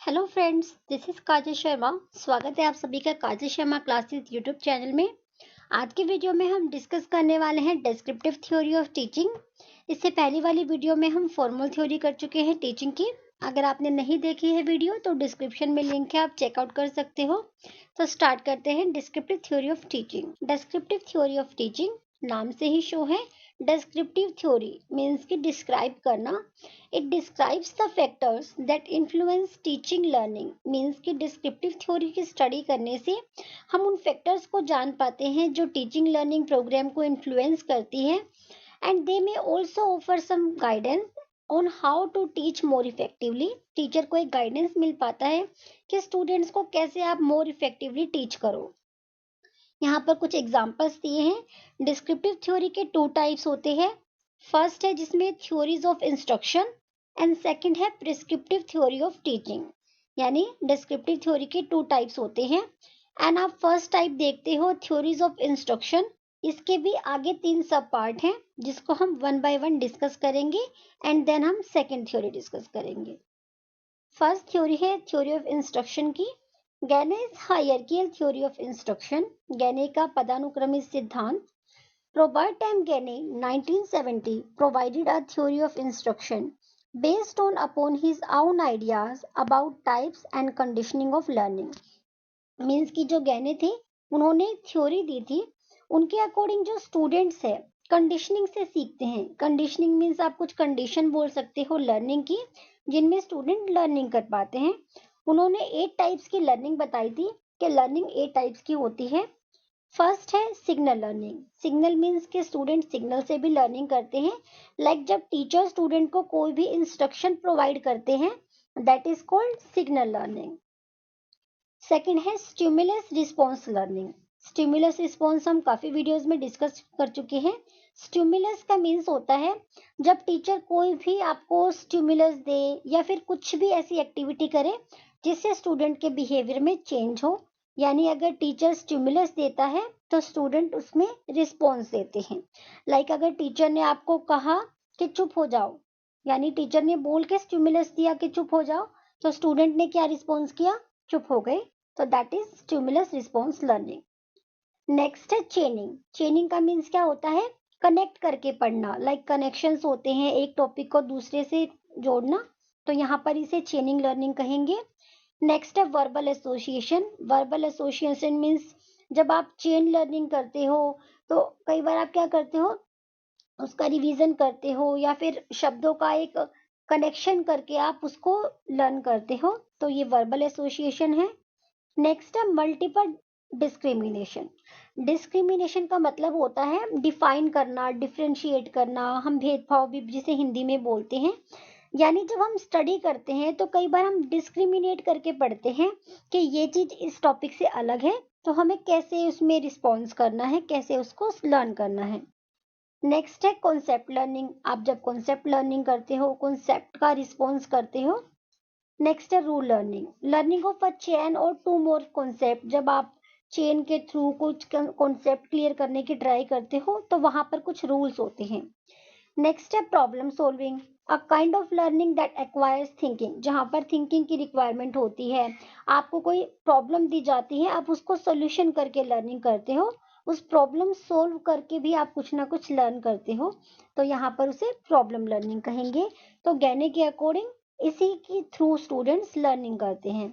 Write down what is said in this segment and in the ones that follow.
Hello friends, this is काजल शर्मा। स्वागत है आप सभी का काजल शर्मा क्लासेस यूट्यूब चैनल में। आज की वीडियो में हम डिस्कस करने वाले हैं डिस्क्रिप्टिव थ्योरी ऑफ टीचिंग। इससे पहली वाली वीडियो में हम फॉर्मल थ्योरी कर चुके हैं टीचिंग की। अगर आपने नहीं देखी है वीडियो तो डिस्क्रिप्शन में लिंक है, आप चेकआउट कर सकते हो। तो स्टार्ट करते हैं descriptive theory of teaching. Descriptive theory of teaching नाम से ही शो है। डिस्क्रिप्टिव थ्योरी मीन्स कि डिस्क्राइब करना। It describes the factors that influence teaching learning. Means कि डिस्क्रिप्टिव थ्योरी की स्टडी करने से हम उन फैक्टर्स को जान पाते हैं जो टीचिंग लर्निंग प्रोग्राम को इन्फ्लुएंस करती है। And they may also offer some guidance on how to teach more effectively. Teacher को एक गाइडेंस मिल पाता है कि स्टूडेंट्स को कैसे आप मोर इफेक्टिवली टीच करो। यहाँ पर कुछ एग्जांपल्स दिए हैं। डिस्क्रिप्टिव थ्योरी के टू टाइप्स होते हैं। फर्स्ट है जिसमें theories of instruction and second है प्रिस्क्रिप्टिव थ्योरी ऑफ टीचिंग। यानी डिस्क्रिप्टिव थ्योरी के टू टाइप्स होते हैं। एंड आप फर्स्ट टाइप देखते हो थ्योरीज ऑफ इंस्ट्रक्शन। इसके भी आगे तीन सब पार्ट हैं जिसको हम वन बाय वन डिस्कस करेंगे एंड देन हम सेकंड थ्योरी डिस्कस करेंगे। फर्स्ट थ्योरी है थ्योरी ऑफ इंस्ट्रक्शन की। Gagne's hierarchical theory of instruction. Gagne का पदानुक्रमित सिद्धांत। Robert M. Gainey, 1970, provided a theory of instruction based upon his own ideas about types and conditioning of learning. Means कि जो गैने थे उन्होंने theory दी थी। उनके अकॉर्डिंग जो स्टूडेंट्स है कंडीशनिंग से सीखते हैं। कंडीशनिंग मीन्स आप कुछ कंडीशन बोल सकते हो लर्निंग की जिनमें स्टूडेंट लर्निंग कर पाते हैं। उन्होंने 8 टाइप्स की लर्निंग बताई थी कि लर्निंग 8 टाइप्स की होती है। फर्स्ट है सिग्नल लर्निंग। सिग्नल मीन्स के स्टूडेंट सिग्नल से भी लर्निंग करते हैं। लाइक जब टीचर स्टूडेंट को कोई भी इंस्ट्रक्शन प्रोवाइड करते हैं, that is called signal learning. Second है stimulus response learning. Stimulus response हम काफी वीडियोस में डिस्कस कर चुके हैं। स्टिमुलस का मीन्स होता है जब टीचर कोई भी आपको स्टिमुलस दे या फिर कुछ भी ऐसी एक्टिविटी करे जिससे स्टूडेंट के बिहेवियर में चेंज हो। यानी अगर टीचर स्टिमुलस देता है तो स्टूडेंट उसमें रिस्पॉन्स देते हैं। लाइक अगर टीचर ने आपको कहा कि चुप हो जाओ, यानी टीचर ने बोल के स्टिमुलस दिया कि चुप हो जाओ, तो स्टूडेंट ने क्या रिस्पॉन्स किया? चुप हो गए। तो that is stimulus response learning. Next है चेनिंग। चेनिंग का मीन्स क्या होता है? कनेक्ट करके पढ़ना। लाइक कनेक्शंस होते हैं, एक टॉपिक को दूसरे से जोड़ना, तो यहाँ पर इसे चेनिंग लर्निंग कहेंगे। नेक्स्ट है verbal association. Verbal association means जब आप चेन लर्निंग करते हो तो कई बार आप क्या करते हो, उसका रिवीजन करते हो या फिर शब्दों का एक कनेक्शन करके आप उसको लर्न करते हो, तो ये वर्बल एसोसिएशन है। नेक्स्ट है मल्टीपल डिस्क्रिमिनेशन। डिस्क्रिमिनेशन का मतलब होता है डिफाइन करना, डिफरेंशिएट करना। हम भेदभाव भी जिसे हिंदी में बोलते हैं। यानी जब हम स्टडी करते हैं तो कई बार हम डिस्क्रिमिनेट करके पढ़ते हैं कि ये चीज इस टॉपिक से अलग है, तो हमें कैसे उसमें रिस्पॉन्स करना है, कैसे उसको लर्न करना है। नेक्स्ट है कॉन्सेप्ट लर्निंग। आप जब कॉन्सेप्ट लर्निंग करते हो, कॉन्सेप्ट का रिस्पॉन्स करते हो। नेक्स्ट है rule learning. Learning of a chain और टू मोर कॉन्सेप्ट। जब आप चेन के थ्रू कुछ कॉन्सेप्ट क्लियर करने की ट्राई करते हो तो वहां पर कुछ रूल्स होते हैं। नेक्स्ट है problem solving. A kind of learning that acquires thinking. जहां पर थिंकिंग की रिक्वायरमेंट होती है। आपको कोई प्रॉब्लम दी जाती है, आप उसको सोल्यूशन करके लर्निंग करते हो। उस प्रॉब्लम सोल्व करके भी आप कुछ ना कुछ लर्न करते हो, तो यहाँ पर उसे प्रॉब्लम लर्निंग कहेंगे। तो गैने के अकॉर्डिंग इसी के थ्रू स्टूडेंट्स लर्निंग करते हैं।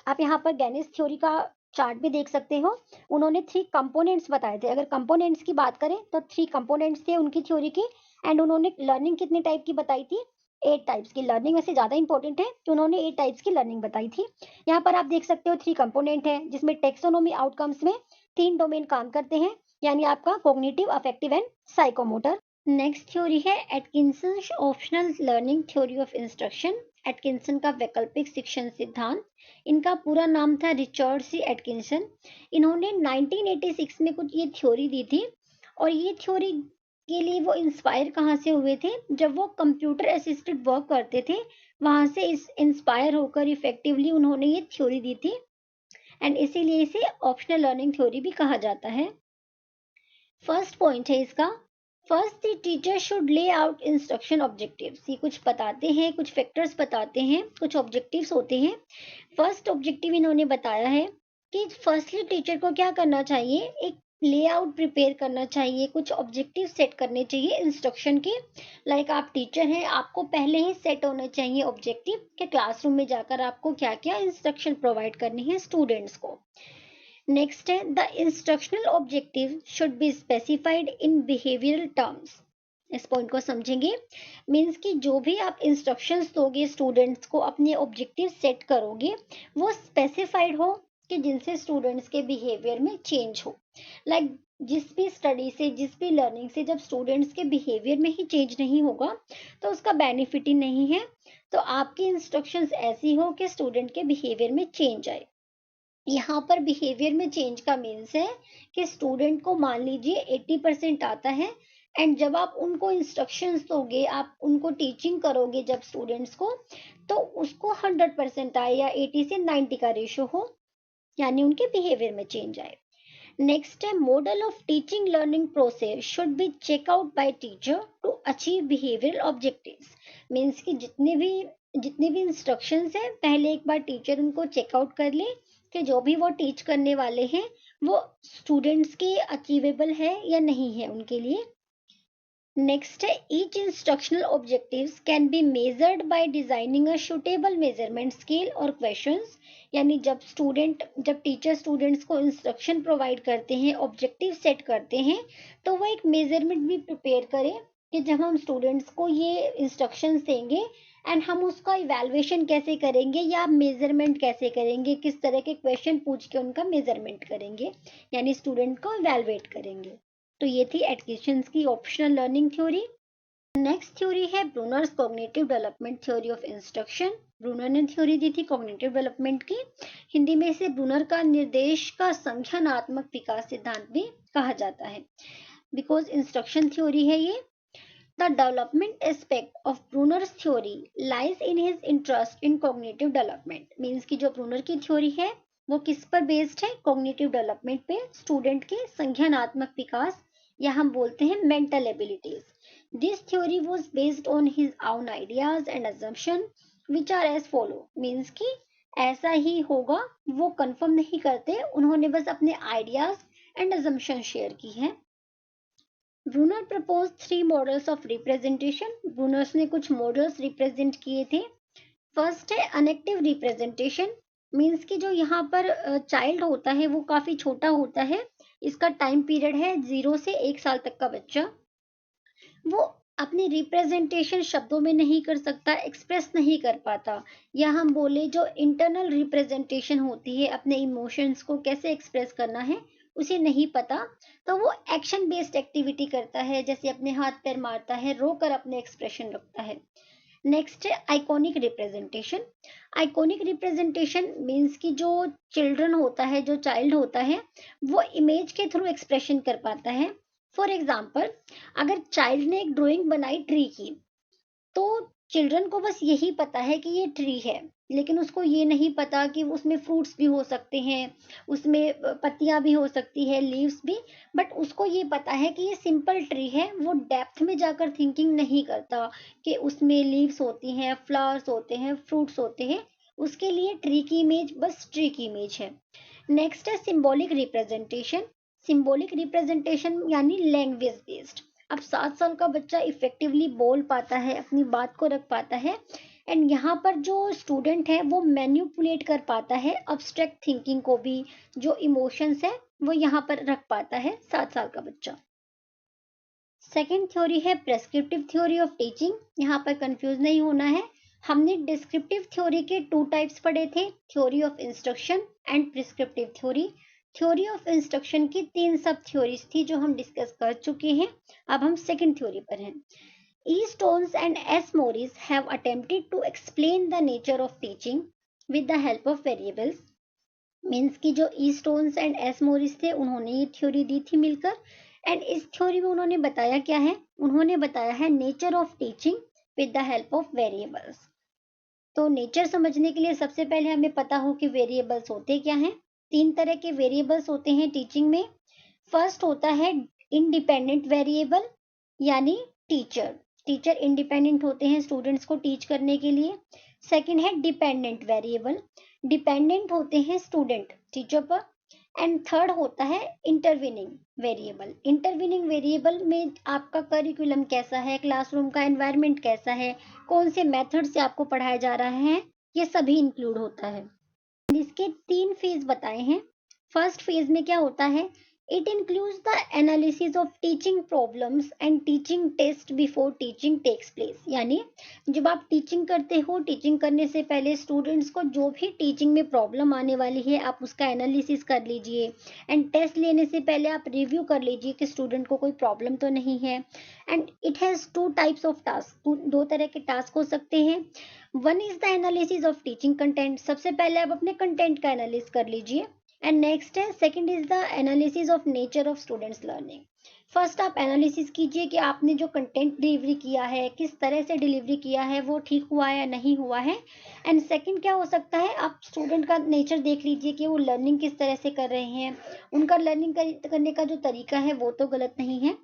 आप यहाँ पर गैनिस थ्योरी का चार्ट भी देख सकते हो। उन्होंने 3 कंपोनेंट्स बताए थे। अगर कंपोनेंट्स की बात करें तो 3 कंपोनेंट्स थे उनकी थ्योरी के। एंड उन्होंने लर्निंग कितने टाइप की बताई थी? 8 टाइप्स की। लर्निंग वैसे ज्यादा इंपॉर्टेंट है कि उन्होंने 8 टाइप्स की लर्निंग बताई थी। यहाँ पर आप देख सकते हो 3 कंपोनेंट है जिसमें टेक्सोनोमी आउटकम्स में 3 डोमेन काम करते हैं, यानी आपका cognitive, affective and psychomotor. Next theory है Atkinson optional learning theory of instruction. Atkinson का वैकल्पिक शिक्षण सिद्धांत। इनका पूरा नाम था रिचर्ड सी एटकिंसन। इन्होंने 1986 में कुछ ये थ्योरी दी थी। और ये थ्योरी के लिए वो इंस्पायर कहाँ से हुए थे? जब वो कंप्यूटर असिस्टेड वर्क करते थे, वहां से इस इंस्पायर होकर इफेक्टिवली उन्होंने ये थ्योरी दी थी। एंड इसीलिए इसे ऑप्शनल लर्निंग थ्योरी भी कहा जाता है। फर्स्ट पॉइंट है इसका फर्स्ट द टीचर शुड ले आउट इंस्ट्रक्शन ऑब्जेक्टिव्स। ये कुछ बताते हैं, कुछ फैक्टर्स बताते हैं, कुछ ऑब्जेक्टिव्स होते हैं। फर्स्ट ऑब्जेक्टिव इन्होंने बताया है कि फर्स्टली टीचर को क्या करना चाहिए, एक लेआउट प्रिपेयर करना चाहिए, कुछ ऑब्जेक्टिव सेट करने चाहिए इंस्ट्रक्शन के। लाइक आप टीचर हैं, आपको पहले ही सेट होना चाहिए ऑब्जेक्टिव कि क्लासरूम में जाकर आपको क्या क्या इंस्ट्रक्शन प्रोवाइड करनी है स्टूडेंट्स को। नेक्स्ट है the instructional objective should be specified in behavioural terms. इस पॉइंट को समझेंगे। मीन्स कि जो भी आप इंस्ट्रक्शंस दोगे स्टूडेंट्स को, अपने ऑब्जेक्टिव सेट करोगे, वो स्पेसिफाइड हो कि जिनसे स्टूडेंट्स के बिहेवियर में चेंज हो। लाइक जिस भी स्टडी से, जिस भी लर्निंग से जब स्टूडेंट्स के बिहेवियर में ही चेंज नहीं होगा तो उसका बेनिफिट ही नहीं है। तो आपकी इंस्ट्रक्शंस ऐसी हो कि स्टूडेंट के बिहेवियर में चेंज आए। यहाँ पर बिहेवियर में चेंज का मीन्स है कि स्टूडेंट को मान लीजिए 80% आता है, एंड जब आप उनको इंस्ट्रक्शंस दोगे, आप उनको टीचिंग करोगे जब स्टूडेंट्स को, तो उसको 100% आए या 80 से 90 का रेशो हो, यानी उनके बिहेवियर में चेंज आए। नेक्स्ट है model of teaching learning process should be check out by teacher to achieve behavioural objectives. Means कि जितने भी इंस्ट्रक्शंस हैं, पहले एक बार टीचर उनको चेकआउट कर ले कि जो भी वो टीच करने वाले हैं वो स्टूडेंट्स के अचीवेबल है या नहीं है उनके लिए। नेक्स्ट है each instructional objectives can be measured by designing a suitable measurement scale और क्वेश्चंस। यानी जब टीचर स्टूडेंट्स को इंस्ट्रक्शन प्रोवाइड करते हैं, ऑब्जेक्टिव सेट करते हैं, तो वो एक मेजरमेंट भी प्रिपेयर करें कि जब हम स्टूडेंट्स को ये इंस्ट्रक्शंस देंगे एंड हम उसका इवैल्यूएशन कैसे करेंगे या मेजरमेंट कैसे करेंगे, किस तरह के क्वेश्चन पूछ के उनका मेजरमेंट करेंगे, यानी स्टूडेंट को इवैल्यूएट करेंगे। तो ये थी एटकिंसंस की optional learning theory. Next theory है Bruner's cognitive development theory of instruction. Bruner ने थ्योरी दी थी कॉग्निटिव डेवलपमेंट की। हिंदी में इसे ब्रूनर का निर्देश का संज्ञानात्मक विकास सिद्धांत भी कहा जाता है, बिकॉज इंस्ट्रक्शन थ्योरी है ये। The development aspect of Bruner's theory lies in his interest in cognitive development. Means कि जो ब्रूनर की थ्योरी है वो किस पर बेस्ड है, कॉग्निटिव डेवलपमेंट पे, स्टूडेंट के संज्ञानात्मक विकास या हम बोलते हैं mental abilities. This theory was based on his own ideas and assumption which are as follow. Means कि ऐसा ही होगा वो कंफर्म नहीं करते, उन्होंने बस अपने आइडियाज एंड अजम्पशन शेयर की है। Bruner propose 3 models of representation. Bruner's ने कुछ मॉडल्स रिप्रेजेंट किए थे। फर्स्ट है अनेक्टिव रिप्रेजेंटेशन। मीन्स कि जो यहाँ पर चाइल्ड होता है वो काफी छोटा होता है, इसका टाइम पीरियड है 0 से 1 साल तक का बच्चा। वो अपनी रिप्रेजेंटेशन शब्दों में नहीं कर सकता, एक्सप्रेस नहीं कर पाता, या हम बोले जो इंटरनल रिप्रेजेंटेशन होती है, अपने इमोशंस को कैसे एक्सप्रेस करना है उसे नहीं पता। तो वो एक्शन बेस्ड एक्टिविटी करता है, जैसे अपने हाथ पैर मारता है, रोकर अपने एक्सप्रेशन रखता है। नेक्स्ट है iconic representation. Iconic representation means कि जो चिल्ड्रन होता है, जो चाइल्ड होता है, वो इमेज के थ्रू एक्सप्रेशन कर पाता है। फॉर एग्जाम्पल, अगर चाइल्ड ने एक ड्राइंग बनाई ट्री की, तो चिल्ड्रन को बस यही पता है कि ये ट्री है, लेकिन उसको ये नहीं पता कि उसमें फ्रूट्स भी हो सकते हैं, उसमें पत्तियां भी हो सकती है, लीव्स भी। बट उसको ये पता है कि ये सिंपल ट्री है। वो डेप्थ में जाकर थिंकिंग नहीं करता कि उसमें लीव्स होती हैं, फ्लावर्स होते हैं, फ्रूट्स होते हैं। उसके लिए ट्री की इमेज बस ट्री की इमेज है। नेक्स्ट है सिंबॉलिक रिप्रेजेंटेशन। सिंबॉलिक रिप्रेजेंटेशन यानी लैंग्वेज बेस्ड। अब 7 साल का बच्चा इफेक्टिवली बोल पाता है, अपनी बात को रख पाता है, एंड यहाँ पर जो स्टूडेंट है वो मैन्युपुलेट कर पाता है अब्स्ट्रैक्ट थिंकिंग को भी, जो इमोशंस है वो यहाँ पर रख पाता है 7 साल का बच्चा। सेकेंड थ्योरी है प्रेस्क्रिप्टिव थ्योरी ऑफ टीचिंग। यहाँ पर कंफ्यूज नहीं होना है, हमने डिस्क्रिप्टिव थ्योरी के 2 टाइप्स पढ़े थे, theory of instruction and prescriptive theory. Theory of instruction की 3 सब थ्योरीज थी जो हम डिस्कस कर चुके हैं। अब हम सेकेंड थ्योरी पर हैं। E. Stones and S. Morris have attempted to explain the nature of teaching with the help of variables. Means कि जो ई स्टोन्स एंड एस मोरिस थे, उन्होंने ये थ्योरी दी थी मिलकर, एंड इस थ्योरी में उन्होंने बताया क्या है, उन्होंने बताया है nature of teaching with the help of variables. तो नेचर समझने के लिए सबसे पहले हमें पता हो कि वेरिएबल्स होते क्या हैं। 3 तरह के वेरिएबल्स होते हैं टीचिंग में। फर्स्ट होता है इंडिपेंडेंट वेरिएबल, यानी टीचर। टीचर इंडिपेंडेंट होते हैं स्टूडेंट्स को टीच करने के लिए। सेकंड है डिपेंडेंट वेरिएबल, डिपेंडेंट होते हैं स्टूडेंट टीचर पर। एंड थर्ड होता है इंटरविनिंग वेरिएबल। इंटरविनिंग वेरिएबल में आपका करिकुलम कैसा है, क्लासरूम का एनवायरनमेंट कैसा है, कौन से मेथड से आपको पढ़ाया जा रहा है, ये सभी इंक्लूड होता है। इसके 3 फेज बताए हैं। फर्स्ट फेज में क्या होता है, it includes the analysis of teaching problems and teaching test before teaching takes place. यानी जब आप टीचिंग करते हो, टीचिंग करने से पहले स्टूडेंट्स को जो भी टीचिंग में प्रॉब्लम आने वाली है आप उसका एनालिसिस कर लीजिए। एंड टेस्ट लेने से पहले आप रिव्यू कर लीजिए कि स्टूडेंट को कोई प्रॉब्लम तो नहीं है। And it has 2 types of task, 2 तरह के टास्क हो सकते हैं। One is the analysis of teaching content, सबसे पहले आप अपने कंटेंट का एनालिसिस कर लीजिए। एंड नेक्स्ट है second is the analysis of nature of students learning. First आप एनालिसिस कीजिए कि आपने जो कंटेंट डिलीवरी किया है, किस तरह से डिलीवरी किया है, वो ठीक हुआ है या नहीं हुआ है। एंड सेकंड क्या हो सकता है, आप स्टूडेंट का नेचर देख लीजिए कि वो लर्निंग किस तरह से कर रहे हैं, उनका लर्निंग करने का जो तरीका है वो तो गलत नहीं है।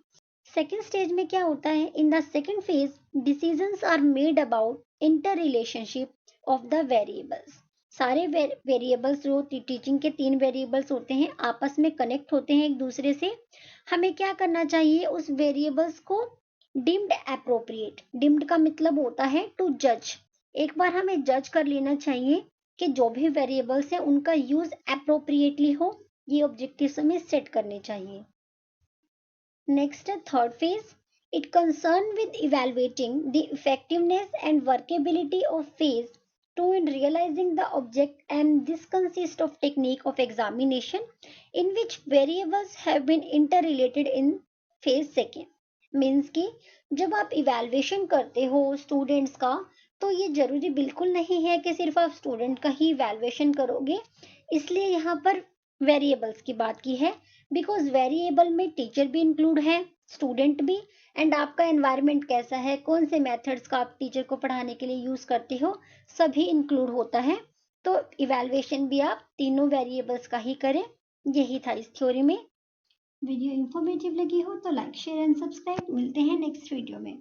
सेकेंड स्टेज में क्या होता है, in the second phase decisions are made about inter relationship of the variables. सारे वेरिएबल्स जो टीचिंग के 3 वेरिएबल्स होते हैं आपस में कनेक्ट होते हैं एक दूसरे से। हमें क्या करना चाहिए, उस वेरिएबल्स को डिम्ड अप्रोप्रिएट, डिम्ड का मतलब होता है टू जज। एक बार हमें जज कर लेना चाहिए कि जो भी वेरिएबल्स है उनका यूज अप्रोप्रिएटली हो, ये ऑब्जेक्टिव्स हमें सेट करने चाहिए। Next, third phase, it concerned with evaluating the effectiveness and workability of phase 2 in realizing the object, and this consists of technique of examination in which variables have been interrelated in phase second. Means कि जब आप evaluation करते हो students का, तो ये जरूरी बिल्कुल नहीं है कि सिर्फ आप स्टूडेंट का ही इवैल्यूएशन करोगे। इसलिए यहाँ पर वेरिएबल्स की बात की है, बिकॉज वेरिएबल में टीचर भी इंक्लूड है, स्टूडेंट भी, एंड आपका एनवायरनमेंट कैसा है, कौन से मेथड्स का आप टीचर को पढ़ाने के लिए यूज करते हो, सभी इंक्लूड होता है। तो इवैल्यूएशन भी आप तीनों वेरिएबल्स का ही करें। यही था इस थ्योरी में। वीडियो इंफॉर्मेटिव लगी हो तो लाइक शेयर एंड सब्सक्राइब। मिलते हैं नेक्स्ट वीडियो में।